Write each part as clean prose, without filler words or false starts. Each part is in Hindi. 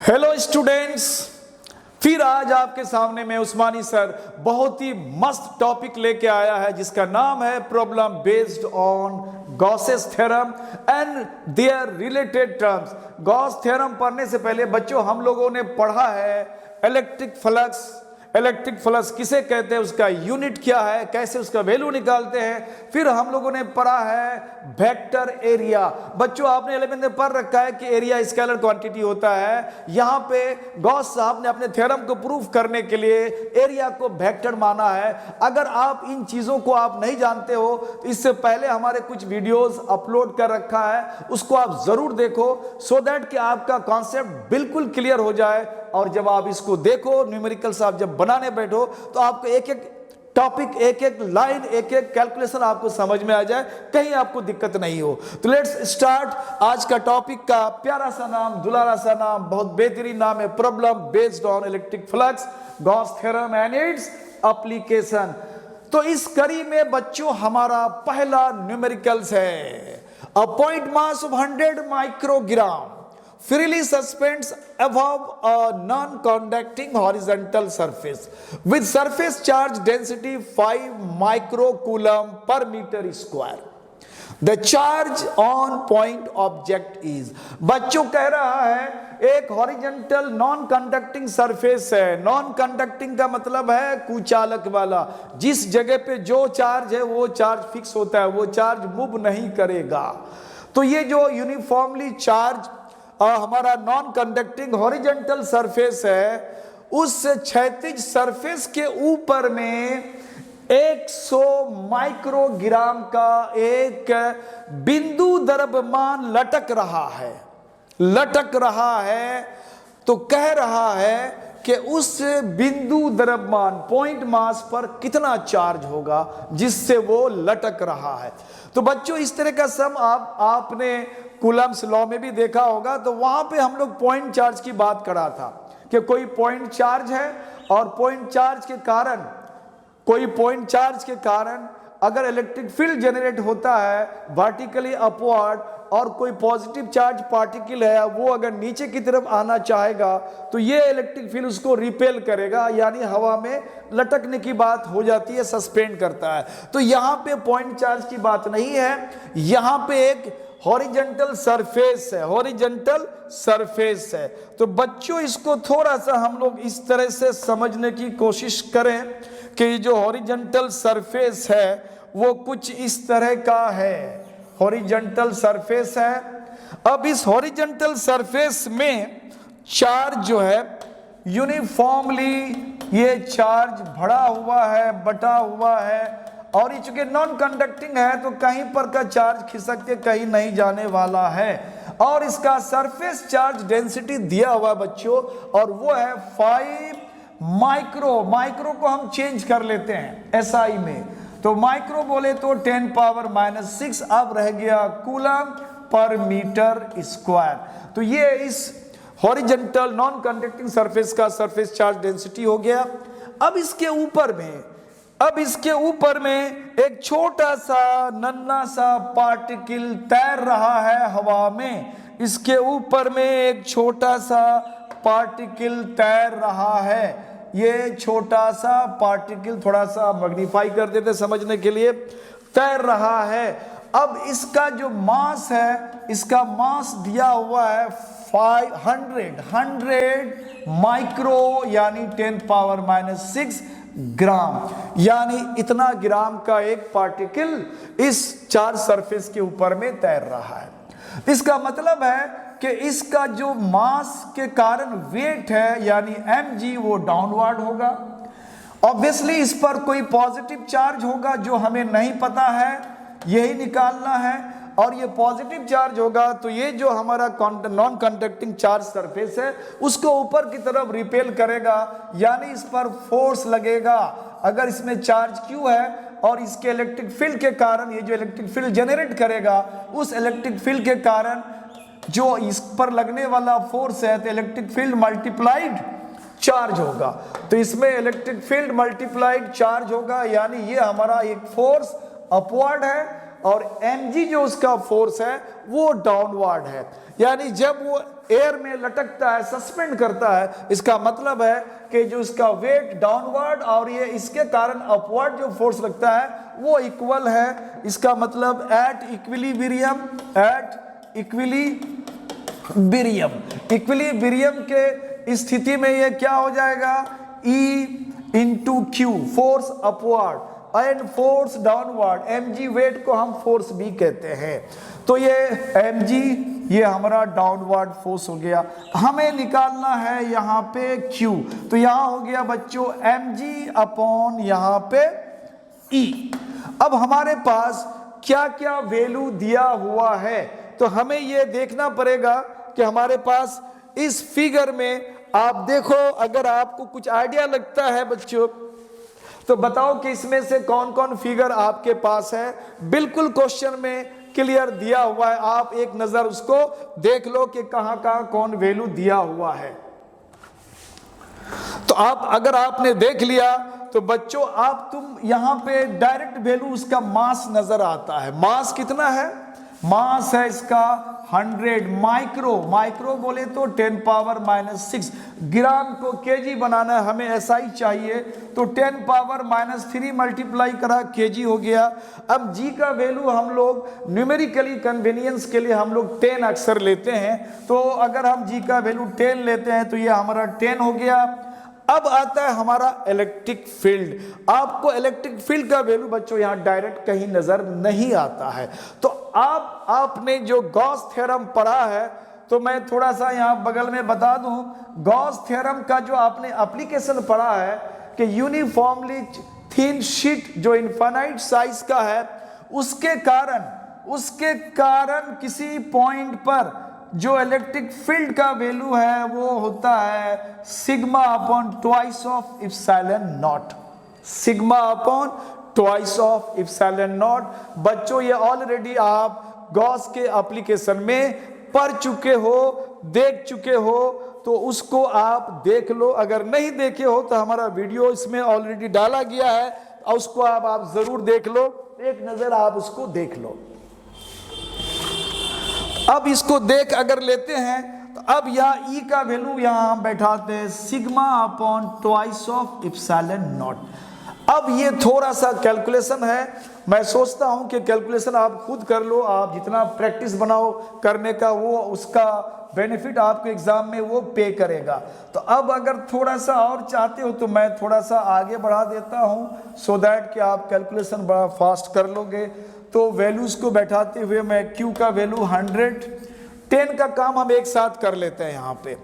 हेलो स्टूडेंट्स, फिर आज आपके सामने में उस्मानी सर बहुत ही मस्त टॉपिक लेके आया है जिसका नाम है problem based on Gauss's theorem and their related terms. Gauss theorem पढ़ने से पहले बच्चों हम लोगों ने पढ़ा है इलेक्ट्रिक फ्लक्स। इलेक्ट्रिक फ्लक्स किसे कहते हैं, उसका यूनिट क्या है, कैसे उसका वैल्यू निकालते हैं। फिर हम लोगों ने पढ़ा है वेक्टर एरिया। बच्चों आपने 11th में पढ़ रखा है कि एरिया स्केलर क्वांटिटी होता है। यहाँ पे गॉस साहब ने अपने थ्योरम को प्रूव करने के लिए एरिया को वेक्टर माना है। अगर आप इन चीजों को आप नहीं जानते हो तो इससे पहले हमारे कुछ वीडियोस अपलोड कर रखा है, उसको आप जरूर देखो सो दैट कि आपका कॉन्सेप्ट बिल्कुल क्लियर हो जाए। और जब आप इसको देखो न्यूमेरिकल्स आप जब बनाने बैठो तो आपको एक एक टॉपिक, एक एक लाइन, एक एक कैलकुलेशन आपको समझ में आ जाए, कहीं आपको दिक्कत नहीं हो। तो लेट्स स्टार्ट। आज का टॉपिक का प्यारा सा नाम, दुलारा सा नाम, बहुत बेहतरीन नाम है problem based on electric flux, Gauss theorem and its application. तो इस कड़ी में बच्चों हमारा पहला न्यूमेरिकल्स है a point mass of 100 microgram freely suspends above a non-conducting horizontal surface with surface charge density 5 microcoulomb per meter square. The charge on point object is, बच्चों कह रहा है एक हॉरिजॉन्टल नॉन कंडक्टिंग सरफेस है। नॉन कंडक्टिंग का मतलब है कुचालक वाला, जिस जगह पे जो चार्ज है वो चार्ज फिक्स होता है, वो चार्ज मूव नहीं करेगा। तो ये जो यूनिफॉर्मली चार्ज हमारा नॉन कंडक्टिंग हॉरिजॉन्टल सरफेस है, उस क्षैतिज सरफेस के ऊपर में 100 माइक्रोग्राम का एक बिंदु द्रव्यमान लटक रहा है। तो कह रहा है कि उस बिंदु द्रव्यमान पॉइंट मास पर कितना चार्ज होगा जिससे वो लटक रहा है। तो बच्चों इस तरह का सम आपने कूलम्ब्स लॉ में भी देखा होगा। तो वहां पे हम लोग पॉइंट चार्ज की बात करा था कि कोई पॉइंट चार्ज है और पॉइंट चार्ज के कारण अगर इलेक्ट्रिक फील्ड जनरेट होता है वर्टिकली अपवर्ड, और कोई पॉजिटिव चार्ज पार्टिकल है वो अगर नीचे की तरफ आना चाहेगा तो ये इलेक्ट्रिक फील्ड उसको रिपेल करेगा, यानी हवा में लटकने की बात हो जाती है, सस्पेंड करता है। तो यहाँ पे पॉइंट चार्ज की बात नहीं है, यहाँ पे एक हॉरिजॉन्टल सरफेस है। तो बच्चों इसको थोड़ा सा हम लोग इस तरह से समझने की कोशिश करें कि जो हॉरिजॉन्टल सरफेस है वो कुछ इस तरह का है। हॉरिजॉन्टल सरफेस है। अब इस हॉरिजॉन्टल सरफेस में चार्ज जो है यूनिफॉर्मली ये चार्ज भरा हुआ है, बटा हुआ है, और ये चूंकि नॉन कंडक्टिंग है तो कहीं पर का चार्ज खिसक के कहीं नहीं जाने वाला है। और इसका सरफेस चार्ज डेंसिटी दिया हुआ बच्चों, और वो है 5 माइक्रो को हम चेंज कर लेते हैं SI में, तो माइक्रो बोले तो 10⁻⁻⁶ अब रह गया कूलम पर मीटर स्क्वायर। तो ये इस हॉरिजॉन्टल नॉन कंडक्टिंग सरफेस का सरफेस चार्ज डेंसिटी हो गया। अब इसके ऊपर में एक छोटा सा नन्हा सा पार्टिकल तैर रहा है हवा में। इसके ऊपर में एक छोटा सा पार्टिकल तैर रहा है। ये छोटा सा पार्टिकल थोड़ा सा मैग्नीफाई कर देते समझने के लिए, तैर रहा है। अब इसका जो मास है, इसका मास दिया हुआ है 100 माइक्रो यानी 10⁻⁻⁶ ग्राम, यानी इतना ग्राम का एक पार्टिकल इस चार्ज सरफेस के ऊपर में तैर रहा है। इसका मतलब है कि इसका जो मास के कारण वेट है यानी mg वो डाउनवर्ड होगा। ऑब्वियसली इस पर कोई पॉजिटिव चार्ज होगा जो हमें नहीं पता है, यही निकालना है। और ये पॉजिटिव चार्ज होगा तो ये जो हमारा नॉन कंडक्टिंग चार्ज सरफेस है उसको ऊपर की तरफ रिपेल करेगा, यानी इस पर फोर्स लगेगा। अगर इसमें चार्ज Q है और इसके इलेक्ट्रिक फील्ड के कारण ये जो इलेक्ट्रिक फील्ड जनरेट करेगा, उस इलेक्ट्रिक फील्ड के कारण जो इस पर लगने वाला फोर्स है तो इलेक्ट्रिक फील्ड मल्टीप्लाइड चार्ज होगा। तो इसमें इलेक्ट्रिक फील्ड मल्टीप्लाइड चार्ज होगा, यानी ये हमारा एक फोर्स अपवर्ड है और mg जो उसका फोर्स है वो डाउनवर्ड है। यानी जब वो एयर में लटकता है, सस्पेंड करता है, इसका मतलब है कि जो इसका वेट डाउनवर्ड और ये इसके कारण अपवर्ड जो फोर्स लगता है वो इक्वल है। इसका मतलब एट इक्विलिब्रियम के स्थिति में ये क्या हो जाएगा, E into q, force upward and force downward, mg weight को हम फोर्स भी कहते हैं। तो ये mg ये हमारा डाउनवर्ड फोर्स हो गया। हमें निकालना है यहाँ पे q, तो यहाँ हो गया बच्चों mg अपॉन यहाँ पे E। अब हमारे पास क्या क्या वैल्यू दिया हुआ है, तो हमें ये देखना पड़ेगा कि हमारे पास इस फिगर में आप देखो, अगर आपको कुछ आइडिया लगता है बच्चों तो बताओ कि इसमें से कौन कौन फिगर आपके पास है। बिल्कुल क्वेश्चन में क्लियर दिया हुआ है, आप एक नजर उसको देख लो कि कहां कहां कौन वैल्यू दिया हुआ है। तो आप अगर आपने देख लिया तो बच्चों तुम यहां पे डायरेक्ट वैल्यू उसका मास नजर आता है। मास कितना है, मास है इसका 100 माइक्रो बोले तो 10 पावर -6 ग्राम को केजी बनाना है, हमें ऐसा ही चाहिए, तो 10 पावर -3 मल्टीप्लाई करा केजी हो गया। अब जी का वैल्यू हम लोग न्यूमेरिकली कन्वीनियंस के लिए हम लोग 10 अक्सर लेते हैं, तो अगर हम जी का वैल्यू 10 लेते हैं तो ये हमारा 10 हो गया। अब आता है हमारा इलेक्ट्रिक फील्ड। आपको इलेक्ट्रिक फील्ड का वैल्यू बच्चों यहाँ डायरेक्ट कहीं नजर नहीं आता है, तो आपने जो गॉस थ्योरम पढ़ा है, तो मैं थोड़ा सा यहाँ बगल में बता दूं, गॉस थ्योरम का जो आपने एप्लीकेशन पढ़ा है कि यूनिफॉर्मली थिन शीट जो इनफाइनाइट साइज का है, उसके कारण किसी पॉइंट पर जो इलेक्ट्रिक फील्ड का वैल्यू है वो होता है sigma upon twice of epsilon not, sigma upon twice of epsilon not. बच्चों ये ऑलरेडी आप गॉस के एप्लीकेशन में पढ़ चुके हो, देख चुके हो, तो उसको आप देख लो। अगर नहीं देखे हो तो हमारा वीडियो इसमें ऑलरेडी डाला गया है, और उसको आप जरूर देख लो, एक नजर आप उसको देख लो। अब इसको देख अगर लेते हैं तो अब यहाँ ई का वैल्यू यहाँ हम बैठाते हैं sigma upon twice of epsilon not. अब ये थोड़ा सा कैलकुलेशन है, मैं सोचता हूं कि कैलकुलेशन आप खुद कर लो, आप जितना प्रैक्टिस बनाओ करने का वो उसका बेनिफिट आपको एग्जाम में वो पे करेगा। तो अब अगर थोड़ा सा और चाहते हो तो मैं थोड़ा सा आगे बढ़ा देता हूं, सो दैट कि आप कैलकुलेशन बड़ा फास्ट कर लोगे। तो वैल्यूज को बैठाते हुए मैं Q का वैल्यू 100, 10 का काम हम एक साथ कर लेते हैं यहाँ पे।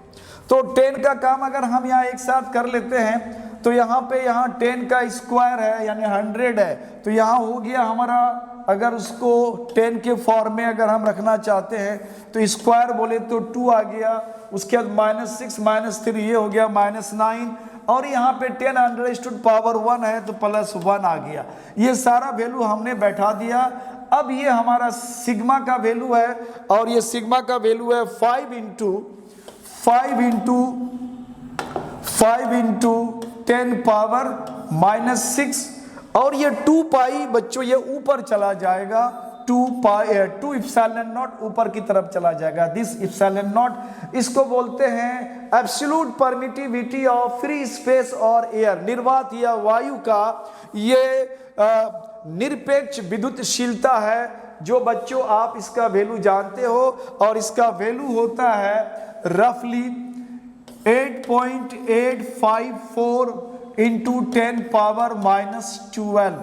तो 10 का काम अगर हम यहाँ एक साथ कर लेते हैं तो यहाँ पे 10 का स्क्वायर है यानी 100 है, तो यहाँ हो गया हमारा, अगर उसको 10 के फॉर्म में अगर हम रखना चाहते हैं तो स्क्वायर बोले तो 2 आ गया, उसके बाद -6 -3 ये हो गया -9, और यहाँ पे 10 अंडरस्टूड पावर 1 है तो +1 आ गया। ये सारा वैल्यू हमने बैठा दिया। अब ये हमारा सिग्मा का वैल्यू है, और ये सिग्मा का वैल्यू है 5 इंटू 10 पावर -6, और ये 2 पाई बच्चों ये ऊपर चला जाएगा, 2 इप्सिलॉन नॉट ऊपर की तरफ चला जाएगा। दिस इप्सिलॉन नॉट इसको बोलते हैं absolute permittivity of free space और एयर, निर्वात या वायु का ये निरपेक्ष विद्युतशीलता है, जो बच्चों आप इसका वैल्यू जानते हो, और इसका वैल्यू होता है रफली 8.854 इंटू 10 पावर -12।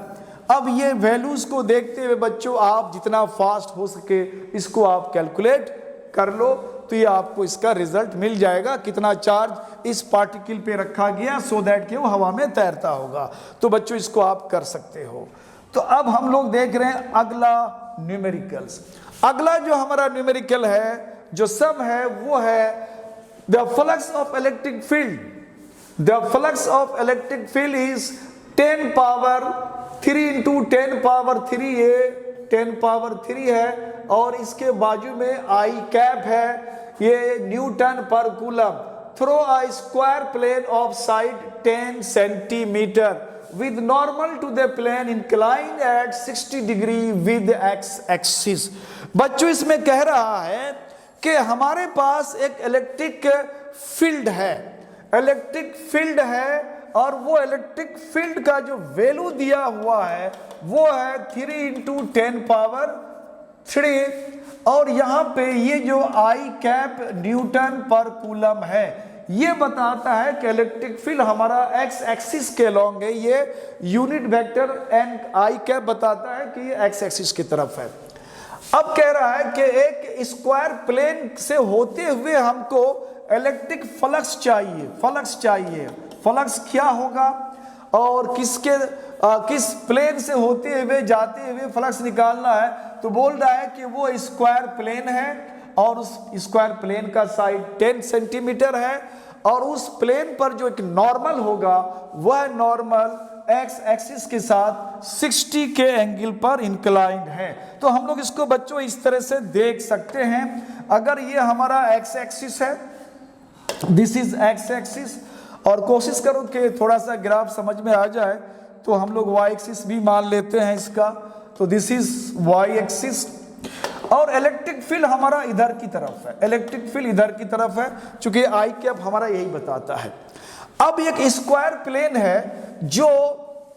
अब ये वैल्यूज को देखते हुए बच्चों आप जितना फास्ट हो सके इसको आप कैलकुलेट कर लो, तो ये आपको इसका रिजल्ट मिल जाएगा, कितना चार्ज इस पार्टिकल पे रखा गया, सो दैट कि वो हवा में तैरता होगा। तो बच्चों इसको आप कर सकते हो। तो अब हम लोग देख रहे हैं अगला न्यूमेरिकल्स। अगला जो हमारा न्यूमेरिकल है, जो सम है, वो है the flux of electric field. The flux of electric field is 10 power 3 into 10 power 3, ये 10 पावर 3 है, और इसके बाजू में आई कैप है, ये न्यूटन पर coulomb, throw a square plane of side 10 centimetre with normal to the plane inclined at 60 degree with x axis। बच्चों इसमें कह रहा है कि हमारे पास एक इलेक्ट्रिक फील्ड है और वो इलेक्ट्रिक फील्ड का जो वैल्यू दिया हुआ है वो है 3 × 10⁻³ और यहाँ पे ये जो I कैप न्यूटन पर कूलम है ये बताता है कि इलेक्ट्रिक फील्ड हमारा x एक्सिस के लॉन्ग है, ये unit vector and I cap बताता है कि ये x एक्सिस की तरफ है। अब कह रहा है कि एक स्क्वायर प्लेन से होते हुए हमको इलेक्ट्रिक फ्लक्स चाहिए। फ्लक्स क्या होगा और किस प्लेन से होते हुए जाते हुए फ्लक्स निकालना है, तो बोल रहा है कि वो स्क्वायर प्लेन है और उस स्क्वायर प्लेन का साइड 10 सेंटीमीटर है और उस प्लेन पर जो एक नॉर्मल होगा वह नॉर्मल एक्स एक्सिस के साथ 60 के एंगल पर इंक्लाइंड है। तो हम लोग इसको बच्चों इस तरह से देख सकते हैं, अगर ये हमारा एक्स एक्सिस है, दिस इज एक्स एक्सिस, और कोशिश करो कि थोड़ा सा ग्राफ समझ में आ जाए तो हम लोग वाई एक्सिस भी मान लेते हैं इसका, तो दिस इज वाई एक्सिस और इलेक्ट्रिक फील्ड हमारा इधर की तरफ है, इलेक्ट्रिक फील्ड इधर की तरफ है चूंकि आई कैप हमारा यही बताता है। अब एक स्क्वायर प्लेन है जो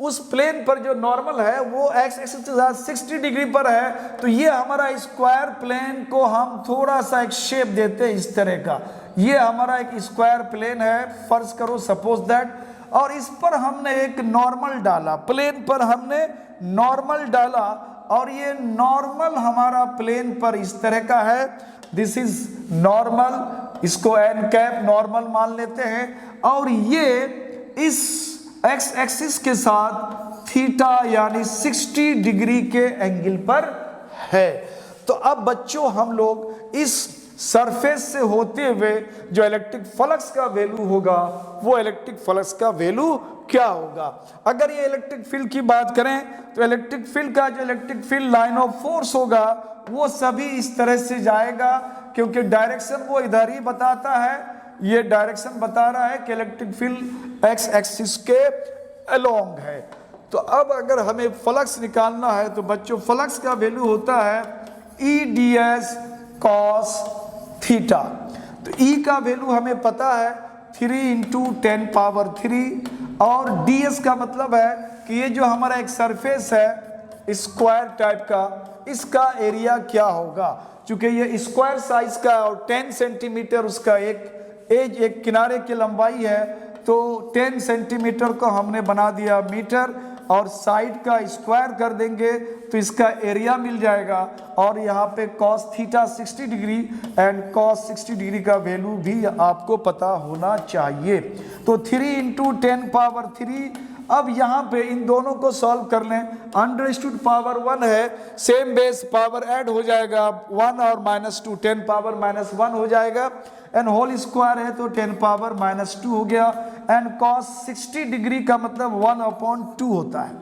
उस प्लेन पर जो नॉर्मल है वो एक्स एक्सिस के साथ 60 डिग्री पर है, तो ये हमारा स्क्वायर प्लेन को हम थोड़ा सा एक शेप देते हैं इस तरह का। ये हमारा एक स्क्वायर प्लेन है, फर्ज करो सपोज दैट, और इस पर हमने एक नॉर्मल डाला, प्लेन पर हमने नॉर्मल डाला और ये नॉर्मल हमारा प्लेन पर इस तरह का है, दिस इज नॉर्मल, इसको एन कैप नॉर्मल मान लेते हैं और ये इस एक्स एक्सिस के साथ थीटा यानी 60 डिग्री के एंगल पर है। तो अब बच्चों हम लोग इस सरफेस से होते हुए जो इलेक्ट्रिक फ्लक्स का वैल्यू होगा वो इलेक्ट्रिक फ्लक्स का वैल्यू क्या होगा। अगर ये इलेक्ट्रिक फील्ड की बात करें तो इलेक्ट्रिक फील्ड का जो electric field line of force होगा वो सभी इस तरह से जाएगा, क्योंकि डायरेक्शन वो इधर ही बताता है, ये डायरेक्शन बता रहा है कि इलेक्ट्रिक फील्ड एक्स एक्सिस के अलोंग है। तो अब अगर हमें फ्लक्स निकालना है तो बच्चों फ्लक्स का वैल्यू होता है E D S cos theta. तो ई का वैल्यू हमें पता है 3 × 10⁻³ और डी एस का मतलब है कि ये जो हमारा एक सरफेस है स्क्वायर टाइप का, इसका एरिया क्या होगा, चूंकि ये स्क्वायर साइज का और 10 सेंटीमीटर उसका एक किनारे की लंबाई है, तो 10 सेंटीमीटर को हमने बना दिया मीटर और साइड का स्क्वायर कर देंगे तो इसका एरिया मिल जाएगा। और यहाँ पे cos theta 60 degree and cos 60 degree का वैल्यू भी आपको पता होना चाहिए। तो 3 × 10⁻³ अब यहाँ पे इन दोनों को सॉल्व कर लें, अंडरस्टूड पावर 1 है, सेम बेस पावर ऐड हो जाएगा 1 और -2 10⁻⁻1 हो जाएगा एंड होल स्क्वायर है तो 10⁻⁻2 हो गया एंड cos 60 डिग्री का मतलब 1/2 होता है,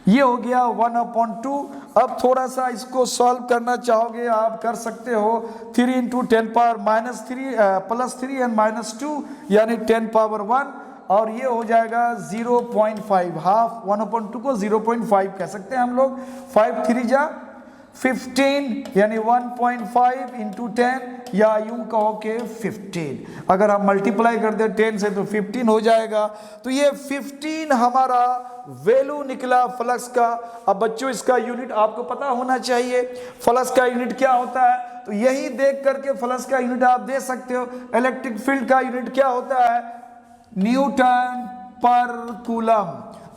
ये हो गया 1/2। अब थोड़ा सा इसको सॉल्व करना चाहोगे आप कर सकते हो, 3 × 10⁻³ एंड -2 यानी 10⁻1 और ये हो जाएगा 0.5, हाफ 1/2 को 0.5 कह सकते हैं हम लोग, 5 3 जा 15 यानी 1.5 × 10 या यूं कहो कि 15, अगर हम मल्टीप्लाई कर दे 10 से तो 15 हो जाएगा। तो ये 15 हमारा वैल्यू निकला फ्लक्स का। अब बच्चों इसका यूनिट आपको पता होना चाहिए, फ्लक्स का यूनिट क्या होता है, तो यही देख करके फ्लक्स का यूनिट आप दे सकते हो। इलेक्ट्रिक फील्ड का यूनिट क्या होता है, न्यूटन पर कूलम,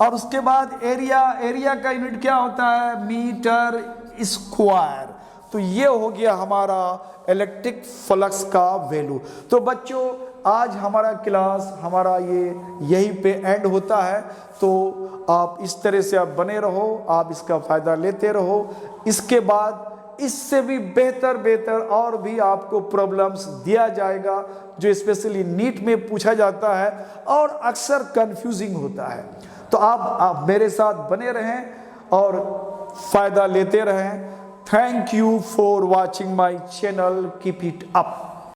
और उसके बाद एरिया का यूनिट क्या होता है, मीटर स्क्वायर। तो ये हो गया हमारा इलेक्ट्रिक फ्लक्स का वैल्यू। तो बच्चों आज हमारा क्लास हमारा ये यहीं पे एंड होता है, तो आप इस तरह से आप बने रहो, आप इसका फ़ायदा लेते रहो। इसके बाद इससे भी बेहतर और भी आपको प्रॉब्लम्स दिया जाएगा जो स्पेशली नीट में पूछा जाता है और अक्सर कंफ्यूजिंग होता है। तो आप मेरे साथ बने रहें और फ़ायदा लेते रहें। Thank you for watching my channel, keep it up.